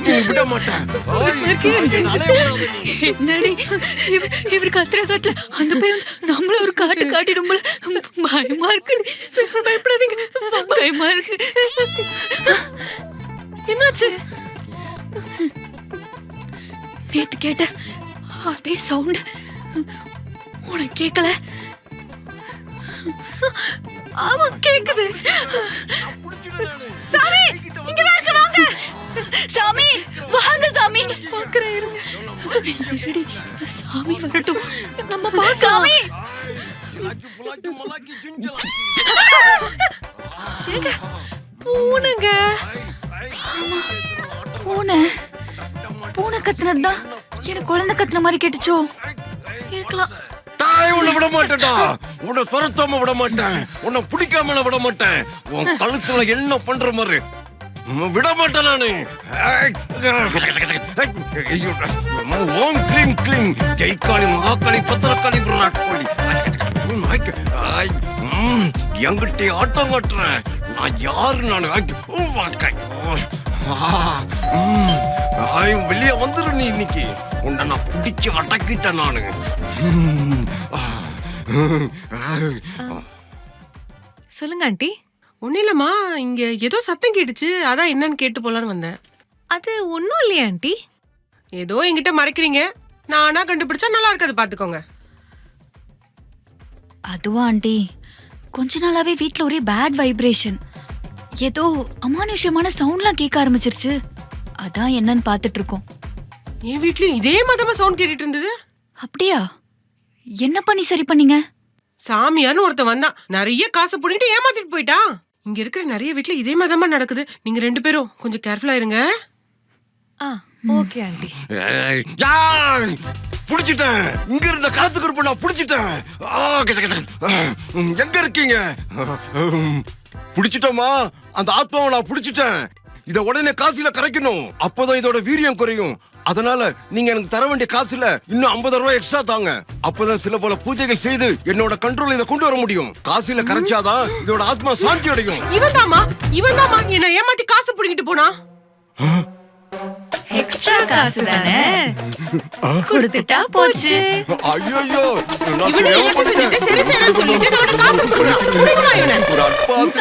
நீ விட மாட்டேன். என்னடி இவர் கத்துற காட்டுல அந்த பையன் நம்மள ஒரு காட்டு காட்டிடும் போல பயமா இருக்கு. பயப்படாதீங்க, பயமா இருக்கு. என்னாச்சு? நேத்து கேட்ட அதே சவுண்ட் உனக்கு கேட்கல? ஆமா கேக்குது. சாமி இங்கதான் இருக்கு, வாங்க. சாமி வாங்க சாமி. பாக்குறேன் இருங்க. இருடி, சாமி வரட்டும் நம்ம பார்க்கலாம். சாமி ஏங்க பூனைங்க. பூனை பூனை கத்துனதுதான் எனக்கு குழந்தை கத்துன மாதிரி கேட்டுச்சோ? இருக்கலாம். உன்னை விட மாட்டேன்டா. உன்னை துரத்தாம விட மாட்டேன். உன்னை பிடிக்காம விட மாட்டேன். உன் கழுத்துல என்ன பண்ற மாதிரி விட மாட்டேன் நானு. ஓம் கிளீம் கிளீம் ஜெய்காளி மகாகாளி பத்திரக்காளி விராட்காளி. என்கிட்ட ஆட்டம் காட்டுறேன். நான் யாரு? நானு வெளியே வந்துரு. நீ இன்னைக்கு உன்னை நான் பிடிச்சு அடக்கிட்டேன் நானு. சொல்லுங்க ஆண்டி. ஒன்னும் இல்லம்மா, இங்க ஏதோ சத்தம் கேட்டுச்சு, அதான் என்னன்னு கேட்டு போலான்னு வந்தேன். அது ஒன்றும் இல்லையா ஆண்டி? ஏதோ என்கிட்ட மறைக்கிறீங்க, நானா கண்டுபிடிச்சா நல்லா இருக்காது, பாத்துக்கோங்க. அதுவா ஆண்டி, கொஞ்ச நாளாவே வீட்ல ஒரே பேட் வைப்ரேஷன். ஏதோ அமானுஷ்யமான சவுண்ட்லாம் கேட்க ஆரம்பிச்சிருச்சு. அதான் என்னன்னு பாத்துட்டு இருக்கோம். என் வீட்லயும் இதே மதமா சவுண்ட் கேட்டுட்டு இருந்தது. அப்படியா? என்ன பண்ணி சரி பண்ணீங்க? சாமியார்னு ஒருத்தன் வந்தான், நிறைய காசு போட்டு ஏமாத்திட்டு போயிட்டான். இங்க இருக்கிற நிறைய வீட்ல இதே மதமா நடக்குது. நீங்க 2 பேரும் கொஞ்சம் கேர்ஃபுல்லா இருங்க. Okay aunty. புடிச்சிட்டேன். இங்க இருந்த காசு கருப்பு நான் புடிச்சிட்டேன். எங்க இருக்கீங்க? புடிச்சிட்டோமா? அந்த ஆத்மாவை நான் புடிச்சிட்டேன். இத உடனே காசுல கரைக்கணும், அப்பதான் இதோட வீரியம் குறையும். அதனால நீங்க எனக்கு தர வேண்டிய காசுல இன்னும் 50 ரூபாய் எக்ஸ்ட்ரா தாங்க. அப்பதான் சில போல பூஜைகள் செய்து என்னோட கண்ட்ரோல் இதை கொண்டு வர முடியும். காசுல கரைச்சாதான் இதோட ஆத்மா சாந்தி அடையும். இவன் தாமா என்ன ஏமாத்தி காசு புடிங்கிட்டு போனா. எக்ஸ்ட்ரா காசு தானே, கொடுத்துட்டா போச்சு. ஐயோ, இவனே எல்லாத்தையும் செஞ்சுட்டு சரி சரின்னு சொல்லிட்டு என்னோட காசு புடுங்குறான். புடுங்குவா இவனை. ஒரு அற்புதம்.